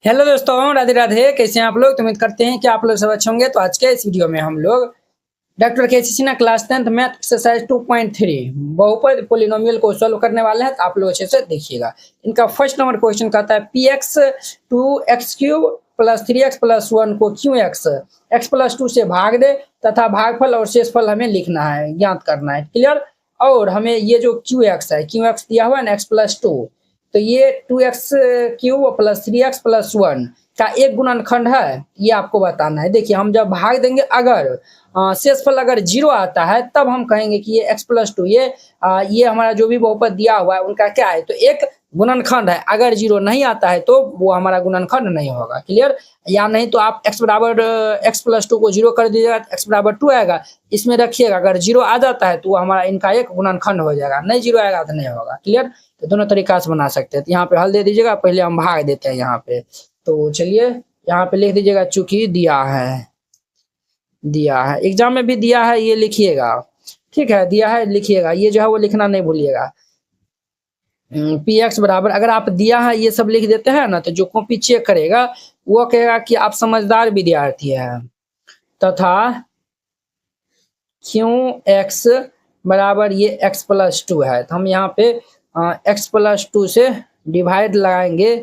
Hello दोस्तों, राधे राधे। कैसे हैं आप लोग? तो उम्मीद करते हैं कि आप लोग सब अच्छे होंगे। तो आज के इस वीडियो में हम लोग डॉक्टर के सी ना क्लास 10th मैथ एक्सरसाइज 2.3 बहुपद पोलिनोमियल को सॉल्व करने वाले हैं। तो आप लोग अच्छे से देखिएगा। इनका फर्स्ट नंबर क्वेश्चन कहता है P x 2x³ plus 3x+1 को क्यू x+2 से भाग दे तथा भागफल और शेषफल हमें लिखना है, ज्ञात करना है। क्लियर। और हमें ये जो QX है, QX दिया हुआ है ना x+2, तो ये 2x³ प्लस 3x+1 का एक गुणनखंड है, ये आपको बताना है। देखिए, हम जब भाग देंगे, अगर शेषफल अगर 0 आता है तब हम कहेंगे कि ये x+2 ये हमारा जो भी बहुपद दिया हुआ है उनका क्या है, तो एक गुणनखंड है। अगर 0 नहीं आता है तो वो हमारा गुणनखंड नहीं होगा। क्लियर। या नहीं तो आप x+2 को 0 कर दीजिएगा, x=2 आएगा, इसमें रखिएगा। अगर 0 आ जाता है तो वो हमारा इनका एक गुणनखंड हो जाएगा, नहीं 0 आएगा तो नहीं होगा। क्लियर। तो दोनों तरीका से बना सकते हैं। तो यहाँ पे हल दे दीजिएगा, पहले हम भाग देते हैं यहाँ पे। तो चलिए यहाँ पे लिख दीजिएगा, चूंकि दिया है एग्जाम में भी दिया है, ये लिखिएगा। ठीक है, दिया है लिखिएगा, ये जो है वो लिखना नहीं भूलिएगा। पी एक्स बराबर, अगर आप दिया है ये सब लिख देते हैं ना, तो जो कॉपी चेक करेगा वो कहेगा कि आप समझदार विद्यार्थी हैं। तथा क्यू एक्स बराबर ये x+2 है, तो हम यहाँ पे x+2 से डिवाइड लगाएंगे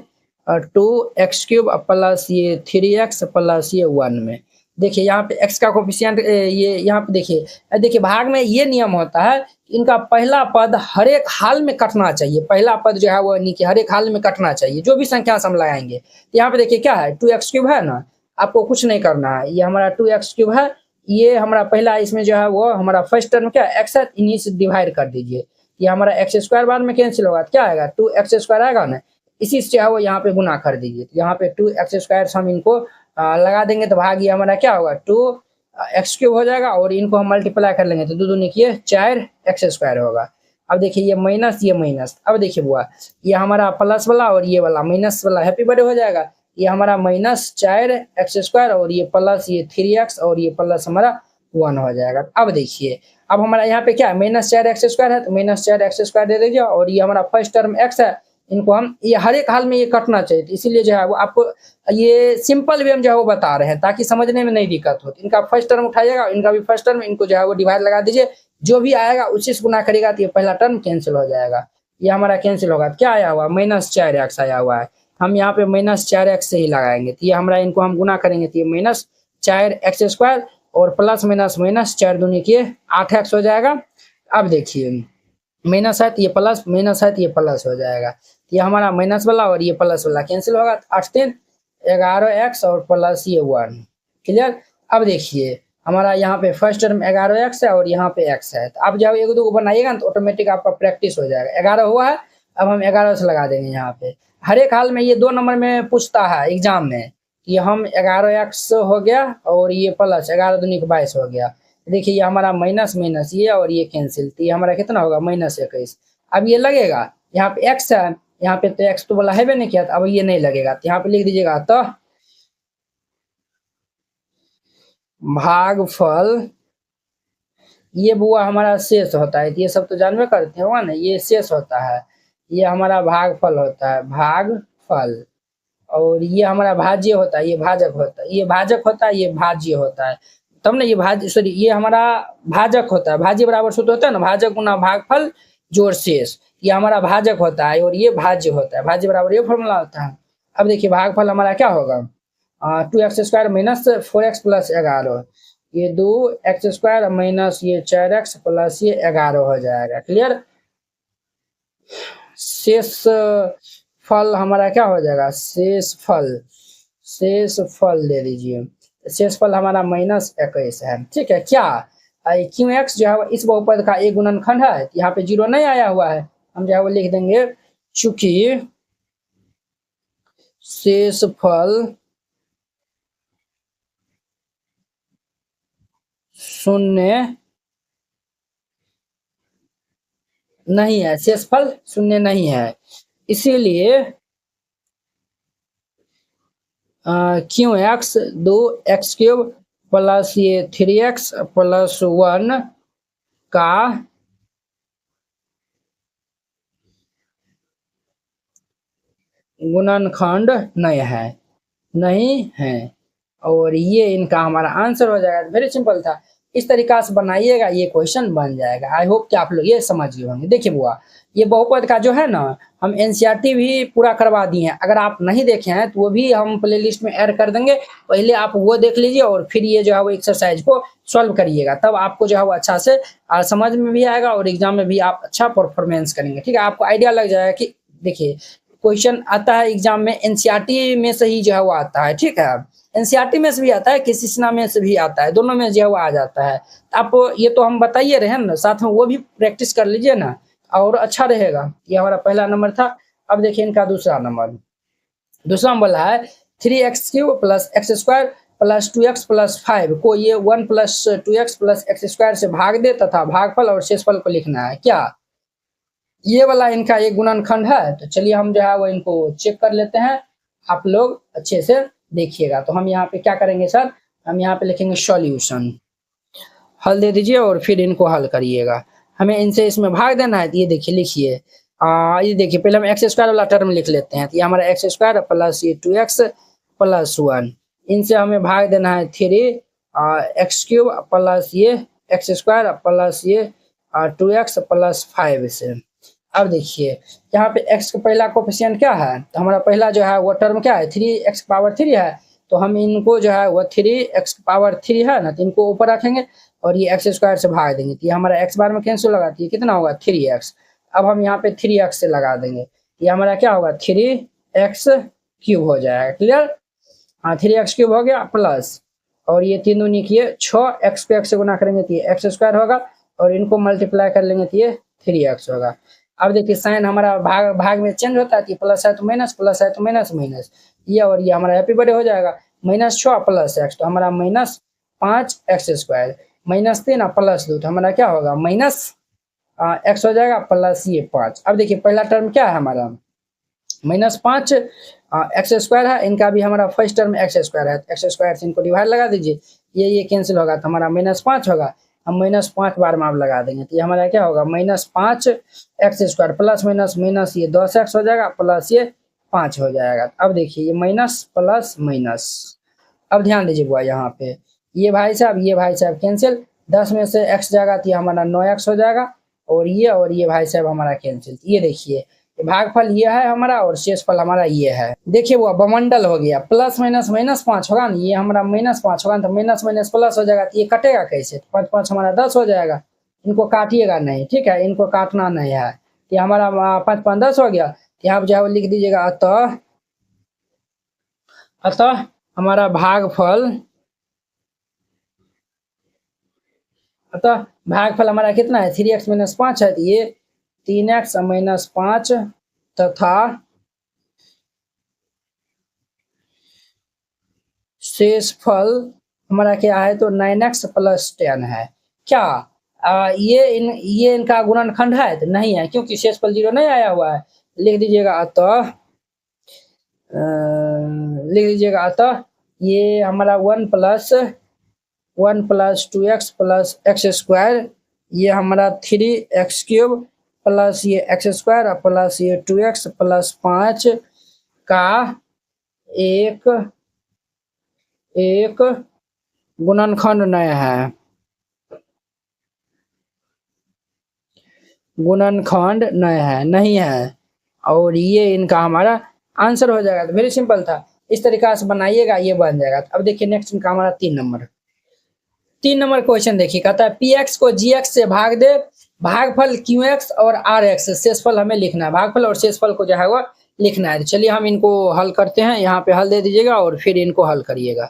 2x³ प्लस ये 3x प्लस ये 1 में। देखिए यहाँ पे x का कोफिशिएंट ये यहाँ पे देखिए भाग में ये नियम होता है, इनका पहला पद हर एक हाल में कटना चाहिए। पहला पद जो है वो नीचे हर एक हाल में कटना चाहिए, जो भी संख्या से हम लगाएंगे। तो यहाँ पे देखिए क्या है, 2x³ है ना, आपको कुछ नहीं करना है, ये हमारा 2x³ है। ये हमारा पहला, इसमें जो है वो हमारा फर्स्ट टर्म क्या एक्स है, इन्हीं से डिवाइड कर दीजिए। ये हमारा x² बाद में कैंसिल होगा, क्या आएगा 2x² आएगा ना, इसी से है वो यहाँ पे गुना कर दीजिए। यहाँ पे 2x² हम इनको लगा देंगे तो भाग ये हमारा क्या होगा 2x³ हो जाएगा, और इनको हम मल्टीप्लाई कर लेंगे तो दो दूनी किए 4x² होगा। अब देखिए ये माइनस ये माइनस, अब देखिए बुआ ये हमारा प्लस वाला और ये वाला माइनस वाला हैप्पी बर्थडे हो जाएगा। ये हमारा -4x² और ये प्लस ये 3x और ये प्लस हमारा 1 हो जाएगा। अब देखिए, अब हमारा यहाँ पे क्या है, -4x² है, तो -4x² दे दीजिए। और ये हमारा फर्स्ट टर्म x है, इनको हम ये हर एक हाल में ये कटना चाहिए, तो इसीलिए जो है वो आपको ये सिंपल वे हम जो है वो बता रहे हैं, ताकि समझने में नहीं दिक्कत हो। इनका फर्स्ट टर्म उठाइएगा, इनका भी फर्स्ट टर्म, इनको जो है वो डिवाइड लगा दीजिए, जो भी आएगा उसी से गुना करेगा तो ये पहला टर्म कैंसिल हो जाएगा। ये हमारा कैंसिल होगा, क्या आया हुआ -4x आया हुआ है, हम यहाँ पे -4x से ही लगाएंगे। तो ये हमारा इनको हम गुना करेंगे तो ये -4x² और प्लस माइनस माइनस 4 दूनी के 8x हो जाएगा। अब देखिए माइनस है तो ये प्लस, माइनस है तो ये प्लस हो जाएगा। ये हमारा माइनस वाला और ये प्लस वाला कैंसिल होगा, 8×3 11x और प्लस ये 1। क्लियर। अब देखिए हमारा यहाँ पे फर्स्ट टर्म 11x है और यहाँ पे x है, तो आप जब एक दो को बनाइएगा ना तो ऑटोमेटिक आपका प्रैक्टिस हो जाएगा। 11 हुआ है, अब हम 11 से लगा देंगे यहाँ पे। हर एक हाल में ये 2 नंबर में पूछता है एग्जाम में, कि हम 11x हो गया और ये प्लस 11 दूनी के 22 हो गया। देखिए ये हमारा माइनस माइनस ये और ये कैंसिल, तो ये हमारा कितना होगा -21। अब ये लगेगा, यहाँ पे x है, यहाँ पे तो x तो वाला है भी नहीं किया, अब ये नहीं लगेगा, तो यहाँ पे लिख दीजिएगा तो भागफल, ये बुआ हमारा शेष होता है, ये सब तो जानवे करते होगा ना, ये शेष होता है, ये हमारा भागफल होता है, भागफल। और ये हमारा भाज्य होता है, ये भाजक होता है, ये भाजक होता है, ये भाज्य होता है। तब ना ये भाज्य, सॉरी ये हमारा भाजक होता है, भाज्य बराबर सूत्र होता है ना, भाजक गुना भागफल जोड़ शेष। ये हमारा भाजक होता है और ये भाज्य होता है, भाज्य बराबर ये फॉर्मूला होता है। अब देखिए भागफल हमारा क्या होगा, 2x² माइनस 4x प्लस 11, ये 2x² माइनस ये 4x प्लस ये 11 हो जाएगा। क्लियर। शेष फल हमारा क्या हो जाएगा, शेष फल दे दीजिए। शेष फल हमारा -21 है। ठीक है, क्या QX जो है इस बहुपद का एक गुणनखंड है, यहाँ पे 0 नहीं आया हुआ है, हम जो है वो लिख देंगे चूंकि शेष फल 0 नहीं है, शेषफल 0 नहीं है, इसीलिए QX 2x³ प्लस ये 3x प्लस 1 का गुणनखंड नहीं है। नहीं है। और ये इनका हमारा आंसर हो जाएगा। वेरी सिंपल था। इस तरीका से बनाइएगा, ये क्वेश्चन बन जाएगा। आई होप कि आप लोग ये समझ गए होंगे। देखिए बुआ, ये बहुपद का जो है ना, हम एनसीईआरटी भी पूरा करवा दिए हैं। अगर आप नहीं देखे हैं तो वो भी हम प्लेलिस्ट में ऐड कर देंगे। पहले आप वो देख लीजिए और फिर ये जो है वो एक्सरसाइज को सॉल्व करिएगा, तब आपको जो है वो अच्छा से समझ में भी आएगा और एग्जाम में भी आप अच्छा परफॉर्मेंस करेंगे। ठीक है, आपको आइडिया लग जाएगा कि देखिए क्वेश्चन आता है एग्जाम में एनसीईआरटी में से ही जो है वो आता है। ठीक है, एनसीईआरटी में से भी आता है, किसी सिन्हा में से भी आता है, दोनों में जो है वो आ जाता है। आप ये तो हम बताइए रहे हैं ना, साथ में वो भी प्रैक्टिस कर लीजिए ना और अच्छा रहेगा। ये हमारा पहला नंबर था। अब देखिए इनका दूसरा नंबर। दूसरा बोला है 3x³ plus x square plus 2x plus 5 को ये 1 plus 2x plus x square से भाग दे तथा भागफल और शेषफल को लिखना है। क्या ये वाला इनका एक गुणनखंड है? तो चलिए हम जो है वो इनको चेक कर लेते हैं, आप लोग अच्छे से देखिएगा। तो हम यहाँ पे क्या करेंगे सर, हम यहाँ पे लिखेंगे सॉल्यूशन, हल दे दीजिए और फिर इनको हल करिएगा। हमें इनसे इसमें भाग देना है। तो ये देखिए लिखिए, ये देखिए पहले हम एक्स स्क्वायर वाला टर्म लिख लेते हैं। तो ये हमारा एक्स स्क्वायर प्लस ये 2x प्लस 1, इनसे हमें भाग देना है 3x³ प्लस ये एक्स स्क्वायर प्लस ये 2x प्लस 5 से। अब देखिए यहाँ पे x का पहला कोफिशिएंट क्या है, तो हमारा पहला जो है वो टर्म क्या है, 3x पावर 3 है। तो हम इनको जो है वो 3x पावर 3 है ना, तो इनको ऊपर रखेंगे और ये एक्स स्क्वायर से भाग देंगे। तो ये हमारा x बार में कैंसिल होगा, तो ये कितना होगा 3x। अब हम यहाँ पे 3x से लगा देंगे, ये हमारा क्या होगा 3x³ हो जाएगा। क्लियर, हाँ 3x³ हो गया प्लस, और ये तीन दूनी किए 6, x को x से गुना करेंगे तो ये एक्स स्क्वायर होगा और इनको मल्टीप्लाई कर लेंगे तो ये 3x होगा। अब देखिए साइन हमारा भाग में चेंज होता है कि प्लस है तो माइनस, प्लस है तो माइनस, माइनस ये और ये हमारा हैप्पी बर्थडे हो जाएगा। -6 प्लस x तो हमारा -5x², -3 प्लस 2 तो हमारा क्या होगा -x हो जाएगा प्लस ये 5। अब देखिए पहला टर्म क्या है हमारा -5 x² है, इनका भी हमारा फर्स्ट टर्म x² है। x² से इनको डिवाइड लगा दीजिए, ये कैंसिल होगा तो हमारा -5 होगा। हम -5 बार में आप लगा देंगे तो ये हमारा क्या होगा -5x² प्लस माइनस माइनस ये 10x हो जाएगा प्लस ये 5 हो जाएगा। अब देखिए ये माइनस प्लस माइनस। अब ध्यान दीजिए बुआ, यहाँ पे ये भाई साहब कैंसिल, 10 में से x जाएगा तो ये हमारा 9x हो जाएगा और ये भाई साहब हमारा कैंसिल। ये देखिए भागफल ये है हमारा और शेषफल हमारा ये है। देखिए वो बमंडल हो गया, प्लस माइनस -5 होगा ना, ये हमारा -5 होगा तो माइनस माइनस प्लस हो जाएगा। तो ये कटेगा कैसे, 5 5 हमारा 10 हो जाएगा। इनको काटिएगा नहीं, ठीक है, इनको काटना नहीं है। तो हमारा 5 5 10 हो गया। यहाँ पर जो है लिख दीजिएगा अतः हमारा भागफल हमारा कितना है 3x - 5 है, तो ये 3x - 5 तथा शेषफल हमारा क्या है तो 9x + 10 है। क्या ये इनका गुणनखंड है तो नहीं है, क्योंकि शेषफल 0 नहीं आया हुआ है। लिख दीजिएगा अतः ये हमारा 1 + 2x + x², ये हमारा 3x³ प्लस ये x² प्लस ये 2x + 5 का एक गुणनखंड नहीं है, गुणनखंड नहीं है और ये इनका हमारा आंसर हो जाएगा। तो वेरी सिंपल था, इस तरीका से बनाइएगा, ये बन जाएगा। अब देखिए नेक्स्ट इनका हमारा 3 नंबर क्वेश्चन देखिए, कहता है px को gx से भाग दे, भागफल qx और rx, शेषफल हमें लिखना है। भागफल और शेषफल को जो है वो लिखना है। चलिए हम इनको हल करते हैं, यहाँ पे हल दे दीजिएगा और फिर इनको हल करिएगा।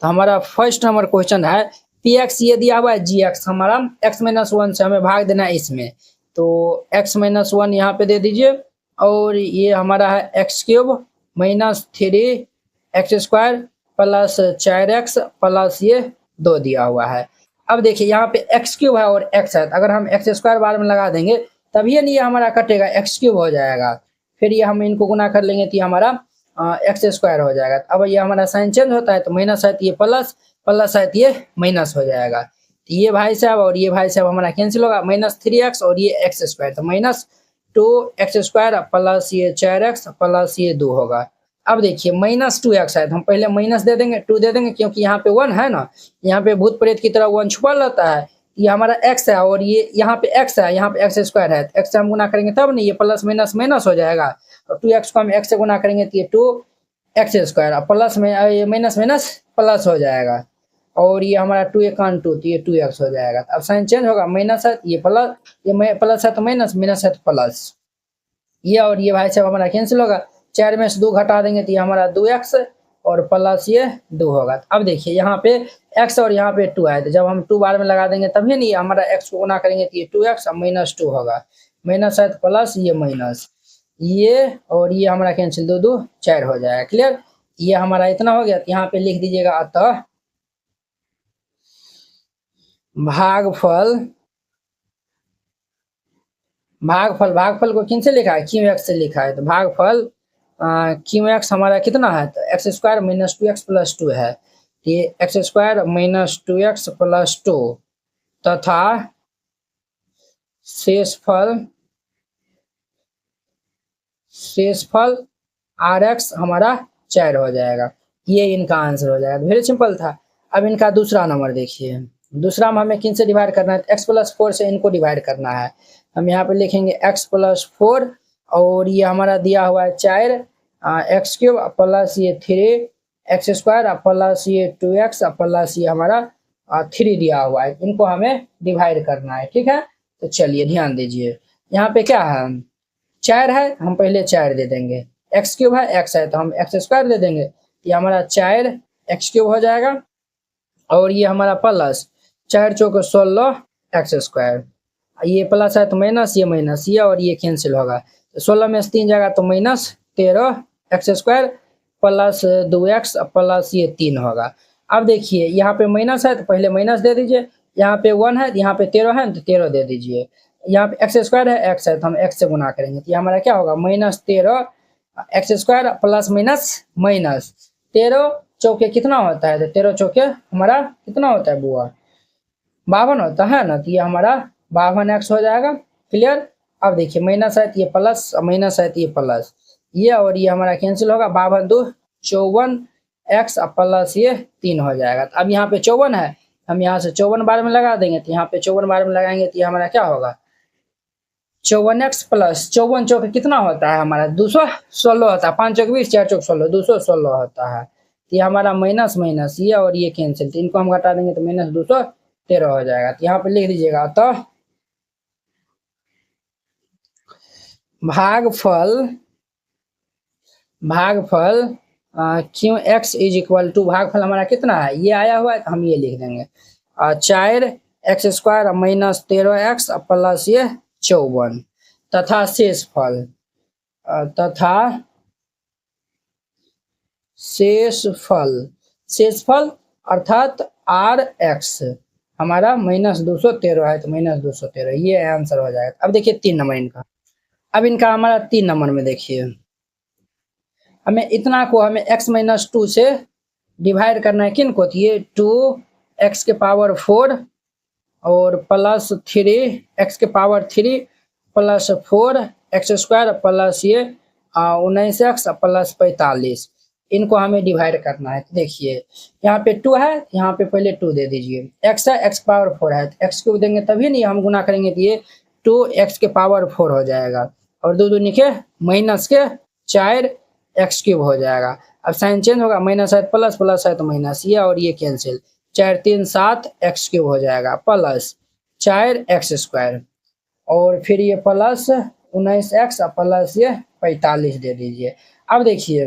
तो हमारा फर्स्ट नंबर क्वेश्चन है px ये दिया हुआ है, gx हमारा x - 1 से हमें भाग देना है इसमें। तो x - 1 यहाँ पे दे दीजिए और ये हमारा है x³ - 3x² plus 4x plus ये 2 दिया हुआ है। अब देखिए यहाँ पे x³ है और x है, अगर हम x² बार में लगा देंगे तभी नहीं ये हमारा कटेगा, x³ हो जाएगा। फिर ये हम इनको गुना कर लेंगे तो ये हमारा x² हो जाएगा। अब ये हमारा साइन चेंज होता है तो माइनस है तो ये प्लस, प्लस है तो ये माइनस हो जाएगा। तो ये भाई साहब और ये भाई साहब हमारा कैंसिल होगा, -3x और ये x², तो -2x² प्लस ये 4x प्लस ये 2 होगा। अब देखिए -2x है तो हम पहले माइनस दे देंगे, 2 दे देंगे, क्योंकि यहाँ पे 1 है ना, यहाँ पे भूत प्रेत की तरह 1 छुपा रहता है। ये हमारा x है और ये यहाँ पे x है, यहाँ पे x स्क्वायर है, तो x से हम गुना करेंगे तब नहीं, ये प्लस माइनस माइनस हो जाएगा, और 2x को हम x से गुना करेंगे तो ये 2x स्क्वायर, और प्लस में ये माइनस माइनस प्लस हो जाएगा, और ये हमारा 2 1 2 तो ये 2x हो जाएगा। अब साइन चेंज होगा, माइनस है ये प्लस, ये प्लस है तो माइनस, माइनस है तो प्लस, ये और ये भाई साहब हमारा कैंसिल होगा, 4 में से 2 घटा देंगे तो ये हमारा 2x और प्लस ये 2 होगा। अब देखिए यहाँ पे x और यहाँ पे 2 आए, तो जब हम 2 बार में लगा देंगे तभी नहीं, हमारा x को गुना करेंगे तो ये 2x और -2 होगा, माइनस है तो प्लस, ये माइनस, ये और ये हमारा कैंसिल, 2 2 4 हो जाएगा। क्लियर, ये हमारा इतना हो गया। तो यहाँ पे लिख दीजिएगा अतः भागफल, भागफल को किन से लिखा है, क्यू एक्स से लिखा है, तो भागफल क्यू एक्स हमारा कितना है, तो x square minus 2x plus 2 है, ये x square minus 2x plus 2 तथा शेषफल आर एक्स हमारा 4 हो जाएगा। ये इनका आंसर हो जाएगा, वेरी सिंपल था। अब इनका दूसरा नंबर देखिए, दूसरा में हमें किन से डिवाइड करना है, x प्लस 4 से इनको डिवाइड करना है। हम यहाँ पे लिखेंगे x प्लस 4 और ये हमारा दिया हुआ है 4 एक्स क्यूब प्लस ये 3 एक्स स्क्वायर प्लस ये 2x प्लस ये हमारा 3 दिया हुआ है, इनको हमें डिवाइड करना है। ठीक है, तो चलिए ध्यान दीजिए, यहाँ पे क्या है, 4 है, हम पहले 4 दे देंगे, एक्स क्यूब है, x है तो हम एक्स स्क्वायर दे देंगे, ये हमारा 4 एक्स क्यूब हो जाएगा, और ये हमारा प्लस 4 चौक 16 एक्स स्क्वायर, ये प्लस है तो माइनस, ये माइनस, ये और ये कैंसिल होगा, तो 16 में से 3 जाएगा तो minus 13 x square plus 2x plus ये 3 होगा। अब देखिए यहाँ पे माइनस है तो पहले माइनस दे दीजिए, यहाँ पे 1 है, यहाँ पे 13 है तो 13 दे दीजिए, यहाँ पे एक्स स्क्वायर है, x है तो हम x से गुना करेंगे, तो ये हमारा क्या होगा, -13 x square plus minus minus 13 चौके कितना होता है, तो 13 चौके हमारा कितना होता है बुआ, 52 होता है ना, तो ये हमारा 52x हो जाएगा। क्लियर, अब देखिए माइनस है तो ये प्लस, माइनस है तो ये प्लस, ये और ये हमारा कैंसिल होगा, 52 2 54 x प्लस ये 3 हो जाएगा। तो अब यहाँ पे 54 है, हम यहाँ से 54 बार में लगा देंगे, तो यहाँ पे 54 बार में लगाएंगे तो ये हमारा क्या होगा, 54x प्लस 54 चौके कितना होता है हमारा 216 होता है, 5 चौक 20 4 चौक 16 216 होता है, तो ये हमारा माइनस माइनस ये और ये कैंसिल, तो इनको हम घटा देंगे तो माइनस 213 हो जाएगा। तो यहाँ पे लिख दीजिएगा, तो भागफल q x is equal to, भागफल हमारा कितना है, ये आया हुआ है तो हम ये लिख देंगे 4 x square minus 13 x plus ये 54 तथा शेषफल अर्थात आर एक्स हमारा -213 है, तो -213 ये आंसर हो जाएगा। अब देखिए 3 नंबर इनका, अब इनका हमारा 3 नंबर में देखिए, हमें इतना को हमें x-2 से डिवाइड करना है, किन को, तो ये 2x के पावर 4 और प्लस 3x के power 3 plus 4 x square plus ये 19x प्लस 45, इनको हमें डिवाइड करना है। तो देखिए यहाँ पे 2 है, यहाँ पे पहले 2 दे दीजिए, x है, x पावर 4 है, तो x क्यूब देंगे तभी नहीं, हम गुना करेंगे तो ये 2x के पावर 4 हो जाएगा, और 2 2 निके माइनस के 4 एक्स क्यूब हो जाएगा। अब साइन चेंज होगा, माइनस है प्लस, प्लस है तो माइनस, ये और ये कैंसिल, 4 3 7 एक्स क्यूब हो जाएगा प्लस 4 एक्स स्क्वायर, और फिर ये प्लस 19x प्लस ये 45 दे दीजिए। अब देखिए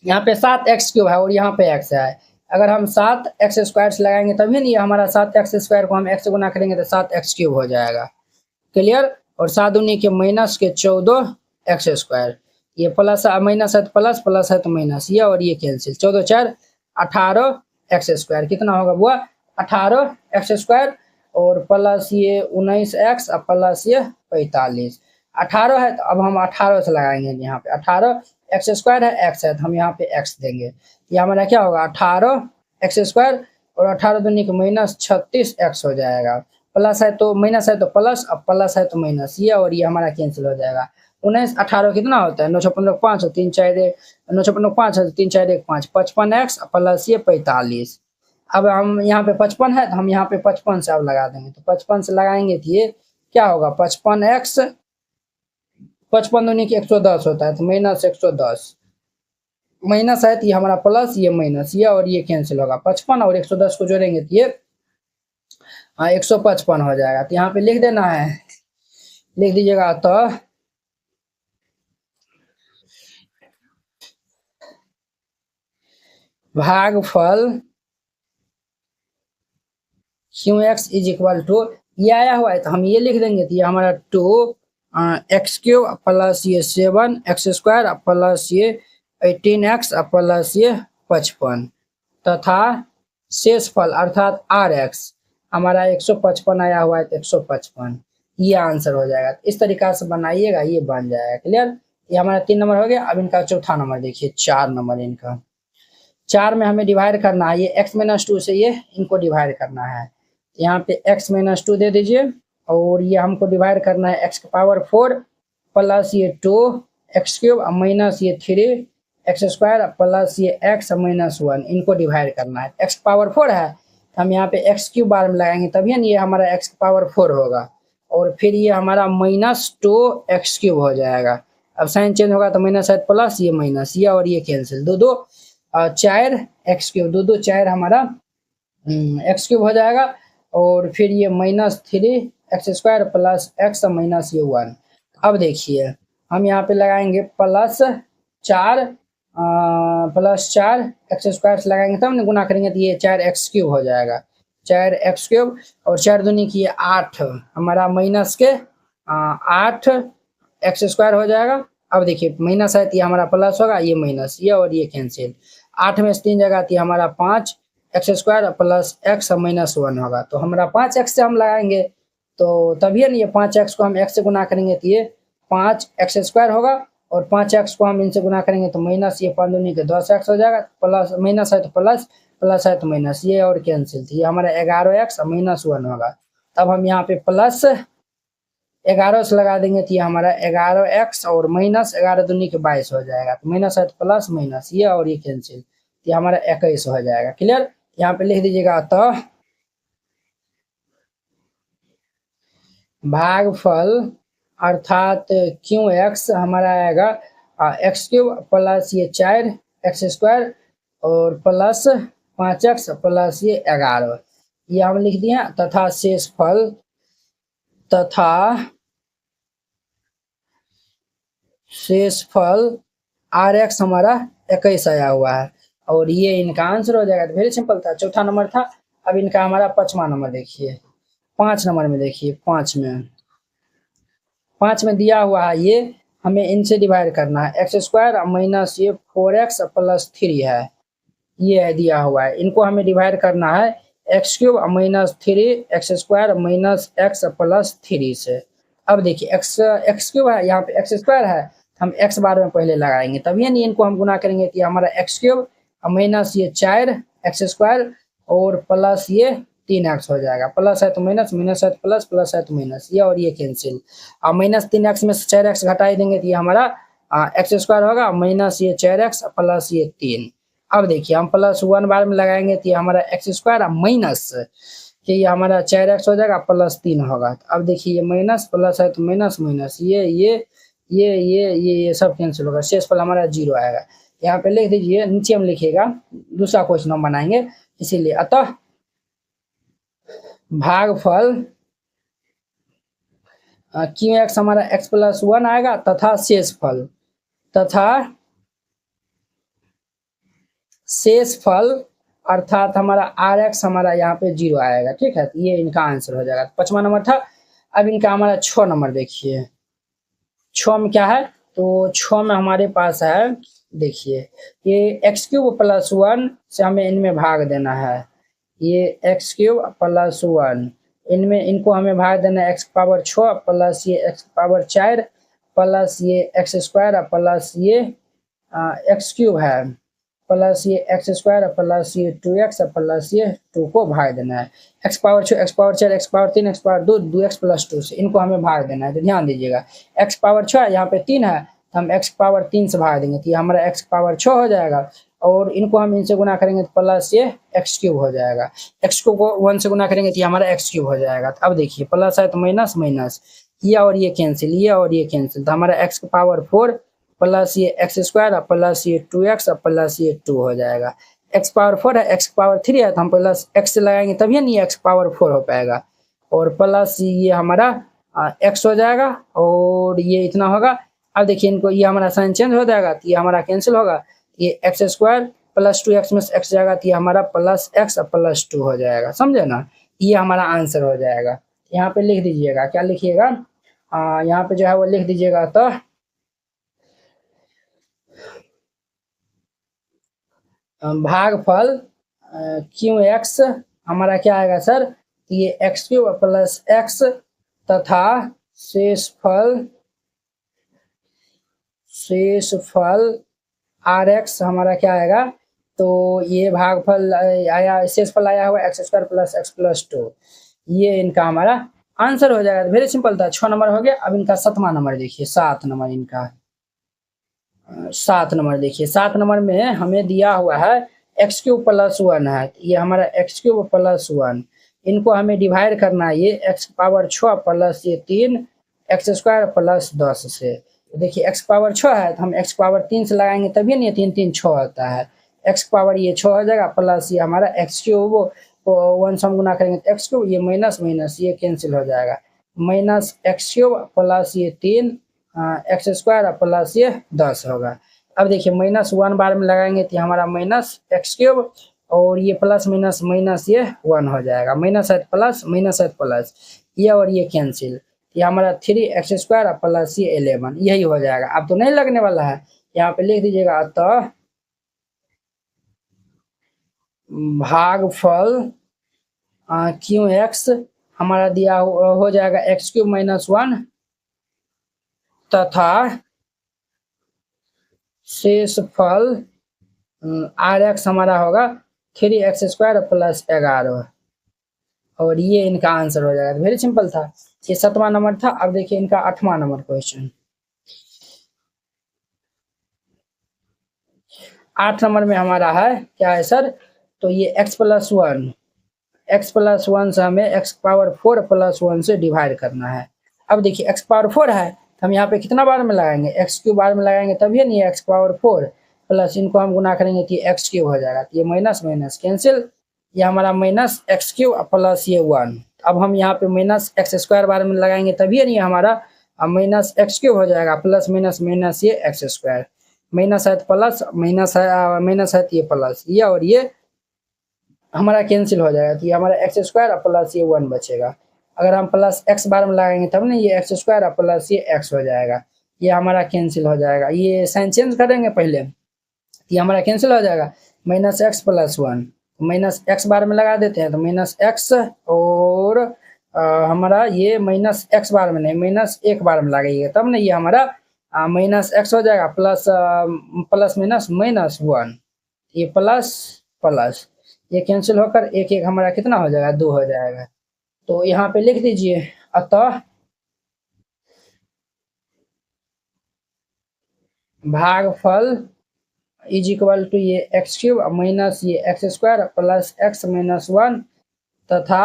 यहाँ पे 7 एक्स क्यूब है और यहाँ पे x है, अगर हम 7 एक्स स्क्वायर से लगाएंगे तभी नहीं, हमारा 7 एक्स स्क्वायर को हम x से गुना करेंगे तो 7 एक्स क्यूब हो जाएगा। क्लियर, और 7 दूनी के माइनस के 14 एक्स स्क्वायर, ये प्लस माइनस है तो प्लस, प्लस है तो माइनस, ये और ये कैंसिल, 14 4 18 एक्स स्क्वायर कितना होगा बुआ, 18 एक्स स्क्वायर और प्लस ये 19x प्लस ये 45, 18 है तो अब हम 18 से लगाएंगे, यहाँ पे 18 एक्स स्क्वायर है, x है तो हम यहाँ पे x देंगे, ये हमारा क्या होगा 18 एक्स स्क्वायर और 18 दूनी के माइनस 36x हो जाएगा, प्लस है तो माइनस है तो प्लस, अब प्लस है तो माइनस, ये और ये हमारा कैंसिल हो जाएगा, 19 18 कितना होता है 9 56 5 और 3 4 9 56 5 और 3 4 1 5 55x प्लस ये 45। अब हम यहाँ पे 55 है तो हम यहाँ पे 55 से अब लगा देंगे, तो 55 से लगाएंगे तो ये क्या होगा 55x 55 दूनी की 110 होता है तो माइनस 110 माइनस है तो ये हमारा प्लस ये माइनस ये और ये कैंसिल होगा 55 और 110 को जोड़ेंगे तो ये 155 हो जाएगा। तो यहाँ पे लिख देना है, लिख दीजिएगा तो भागफल q x is equal to ये आया हुआ है तो हम ये लिख देंगे तो ये हमारा 2x³ प्लस ये 7x² प्लस ये 18x प्लस ये 55 तथा शेषफल अर्थात rx हमारा 155 आया हुआ है तो 155 ये आंसर हो जाएगा। इस तरीका से बनाइएगा, ये बन जाएगा। क्लियर? ये हमारा 3 नंबर हो गया। अब इनका चौथा नंबर देखिए, 4 नंबर इनका। 4 में हमें डिवाइड करना है, ये x-2 से ये इनको डिवाइड करना है। यहाँ पे x-2 दे दीजिए और ये हमको डिवाइड करना है x⁴ प्लस ये 2x³ माइनस ये 3x² प्लस ये x-1 इनको डिवाइड करना है। x⁴ है हम यहाँ पे x³ बार में लगाएंगे तभी ना ये हमारा x⁴ होगा और फिर ये हमारा -2x³ हो जाएगा। अब साइन चेंज होगा तो माइनस है प्लस ये माइनस ये और ये कैंसिल 2 4x³ 2 4 हमारा x³ हो जाएगा और फिर ये -3x² प्लस x माइनस ये 1। अब देखिए हम यहाँ पे लगाएंगे +4 x² से लगाएंगे तब ना गुना करेंगे तो ये 4x³ हो जाएगा 4x³ और 4 दूनी की 8 हमारा माइनस के 8x² हो जाएगा। अब देखिए माइनस है तो ये हमारा प्लस होगा ये माइनस ये और ये कैंसिल 8 में से 3 जगह तो हमारा 5x² प्लस x माइनस 1 होगा। तो हमारा 5x से हम लगाएंगे तो तभी ना ये 5x को हम x से गुना करेंगे तो ये 5x² होगा और 5x को हम इनसे गुना करेंगे तो माइनस ये 5 दूनी के 10x हो जाएगा प्लस माइनस है तो प्लस प्लस है तो माइनस ये और कैंसिल तो ये हमारा 11x माइनस 1 होगा। तब हम यहाँ पे प्लस 11 से लगा देंगे तो ये हमारा 11x और माइनस 11 दूनी के 22 हो जाएगा तो माइनस है तो प्लस माइनस ये और ये कैंसिल तो ये हमारा 21 हो जाएगा। क्लियर? यहाँ पे लिख दीजिएगा तो भागफल अर्थात QX हमारा आएगा x³ प्लस ये 4x² और प्लस 5x प्लस ये 11 ये हम लिख दिए तथा शेषफल RX हमारा 21 आया हुआ है और ये इनका आंसर हो जाएगा। तो वेरी सिंपल था, चौथा नंबर था। अब इनका हमारा 5वां नंबर देखिए, 5 नंबर में देखिए, 5 में दिया हुआ है ये हमें इनसे डिवाइड करना है x² माइनस ये 4x प्लस 3 है ये है दिया हुआ है। इनको हमें डिवाइड करना है x³ minus 3x² minus x plus 3 से। अब देखिए x³ है यहाँ पे x² है हम x बार में पहले लगाएंगे तभी नहीं इनको हम गुना करेंगे कि हमारा x³ माइनस ये 4x² और प्लस ये 3x हो जाएगा। प्लस है तो माइनस माइनस है तो प्लस प्लस है तो माइनस ये और ये कैंसिल। अब माइनस 3x में से 4x घटा देंगे तो ये हमारा x² होगा माइनस ये 4x प्लस ये 3। अब देखिए हम +1 बार में लगाएंगे तो ये हमारा x² माइनस ये हमारा 4x हो जाएगा प्लस 3 होगा। अब देखिए ये माइनस प्लस है तो माइनस माइनस ये सब कैंसिल होगा, शेषफल हमारा 0 आएगा। यहाँ पे लिख दीजिए, नीचे में लिखिएगा, दूसरा क्वेश्चन हम बनाएंगे इसीलिए। अतः भागफल QX हमारा x+1 आएगा तथा शेषफल अर्थात हमारा RX हमारा यहाँ पे 0 आएगा। ठीक है, तो ये इनका आंसर हो जाएगा। 5वां नंबर था। अब इनका हमारा 6 नंबर देखिए, 6 में क्या है तो 6 में हमारे पास है, देखिए ये x³ + 1 से हमें इनमें भाग देना है। ये x³ + 1 इनमें इनको हमें भाग देना है x⁴ प्लस ये x⁴ प्लस ये x² प्लस ये x³ है प्लस ये एक्स स्क्वायर प्लस ये 2x प्लस ये 2 को भाग देना है। X power 6 x power 4 x power 3 x power 2 2x plus 2 से इनको हमें भाग देना है। तो ध्यान दीजिएगा एक्स पावर 6 यहाँ पे 3 है तो हम एक्स पावर 3 से भाग देंगे तो ये हमारा एक्स पावर 6 हो जाएगा और इनको हम इनसे गुना करेंगे तो प्लस ये एक्स क्यूब हो जाएगा। एक्स को 1 से गुना करेंगे तो ये हमारा एक्स क्यूब हो जाएगा। तो अब देखिए प्लस है तो माइनस माइनस ये और ये कैंसिल ये और ये कैंसिल तो हमारा एक्स पावर 4 प्लस ये एक्स स्क्वायर प्लस ये 2x प्लस ये 2 हो जाएगा। एक्स पावर 4 है एक्स पावर 3 है तो हम प्लस एक्स से लगाएंगे तभी नहीं एक्स पावर 4 हो पाएगा और प्लस ये हमारा एक्स हो जाएगा और ये इतना होगा। अब देखिए इनको ये हमारा साइन चेंज हो जाएगा तो ये हमारा कैंसिल होगा ये एक्स स्क्वायर प्लस 2x में एक्स जाएगा तो ये हमारा प्लस एक्स प्लस 2 हो जाएगा। समझे ना, ये हमारा आंसर हो जाएगा। यहाँ पे लिख दीजिएगा, क्या लिखिएगा यहाँ पे जो है वो लिख दीजिएगा तो भागफल क्यू एक्स हमारा क्या आएगा सर, तो ये एक्स क्यूब प्लस एक्स तथा शेषफल आर एक्स हमारा क्या आएगा, तो ये भागफल आया शेषफल आया हुआ x square plus x plus 2 ये इनका हमारा आंसर हो जाएगा। वेरी सिंपल था। 6 नंबर हो गया। अब इनका 7वां नंबर देखिए, 7 नंबर इनका 7 नंबर देखिए। 7 नंबर में हमें दिया हुआ है एक्स क्यूब प्लस 1 है, ये हमारा एक्स क्यूब प्लस 1 इनको हमें डिवाइड करना है ये एक्स पावर 6 प्लस ये 3 एक्स स्क्वायर प्लस 10 से। देखिए एक्स पावर 6 है तो हम एक्स पावर 3 से लगाएंगे तभी नहीं 3 3 6 होता है। एक्स पावर ये 6 हो जाएगा प्लस ये हमारा एक्स क्यूब 1 से हम गुना करेंगे तो एक्स क्यूब ये माइनस माइनस ये कैंसिल हो जाएगा माइनस एक्स क्यूब प्लस ये 3 एक्स स्क्वायर प्लस ये 10 होगा। अब देखिए माइनस 1 बार में लगाएंगे तो हमारा माइनस एक्स क्यूब और ये प्लस माइनस माइनस ये 1 हो जाएगा। माइनस है प्लस माइनस है प्लस ये और ये कैंसिल, ये हमारा 3 एक्स स्क्वायर प्लस ये 11 यही हो जाएगा। अब तो नहीं लगने वाला है, यहाँ पे लिख दीजिएगा अतः भागफल क्यू एक्स हमारा दिया हो जाएगा एक्स क्यूब माइनस 1 तथा शेषफल आर एक्स हमारा होगा 3 एक्स स्क्वायर प्लस 11 और ये इनका आंसर हो जाएगा। वेरी सिंपल था। ये 7वां नंबर था। अब देखिए इनका 8वां नंबर क्वेश्चन। 8 नंबर में हमारा है क्या है सर, तो ये x प्लस 1 से हमें x पावर 4 प्लस 1 से डिवाइड करना है। अब देखिए x पावर 4 है तो हम यहाँ पे कितना बार में लगाएंगे, x क्यूब बार में लगाएंगे तभी नहीं x पावर 4 प्लस इनको हम गुना करेंगे तो ये x क्यूब हो जाएगा। तो ये माइनस माइनस कैंसिल, ये हमारा माइनस एक्स क्यूब प्लस ये 1। अब हम यहाँ पे माइनस एक्स स्क्वायर बार में लगाएंगे तभी नहीं हमारा माइनस एक्स क्यूब हो जाएगा प्लस माइनस माइनस ये एक्स स्क्वायर माइनस है प्लस माइनस है ये प्लस ये और ये हमारा कैंसिल हो जाएगा। तो ये हमारा एक्स स्क्वायर प्लस ये 1 बचेगा। अगर हम प्लस एक्स बार में लगाएंगे तब ना ये एक्स स्क्वायर प्लस ये एक्स हो जाएगा, ये हमारा कैंसिल हो जाएगा। ये साइन चेंज करेंगे पहले, ये हमारा कैंसिल हो जाएगा minus X plus 1 minus X बार में लगा देते हैं तो माइनस एक्स और हमारा ये माइनस एक्स बार में नहीं माइनस 1 बार में लगाइए तब ना ये हमारा माइनस एक्स हो जाएगा प्लस माइनस माइनस 1 ये प्लस प्लस ये कैंसिल होकर एक एक हमारा कितना हो जाएगा 2 हो जाएगा। तो यहाँ पे लिख दीजिए अतः भागफल इज इक्वल टू ये एक्स क्यूब माइनस ये x square plus x minus 1 तथा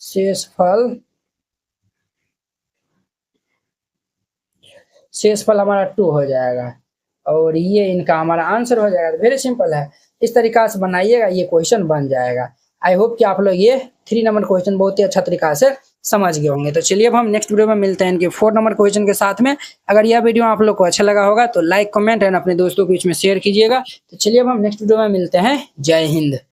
शेषफल हमारा 2 हो जाएगा और ये इनका हमारा आंसर हो जाएगा। वेरी सिंपल है। इस तरीका से बनाइएगा, ये क्वेश्चन बन जाएगा। आई होप कि आप लोग ये 3 नंबर क्वेश्चन बहुत ही अच्छा तरीका से समझ गए होंगे। तो चलिए अब हम नेक्स्ट वीडियो में मिलते हैं इनके 4 नंबर क्वेश्चन के साथ में। अगर यह वीडियो आप लोग को अच्छा लगा होगा तो लाइक कमेंट एंड अपने दोस्तों के बीच में शेयर कीजिएगा। तो चलिए अब हम नेक्स्ट वीडियो में मिलते हैं। जय हिंद।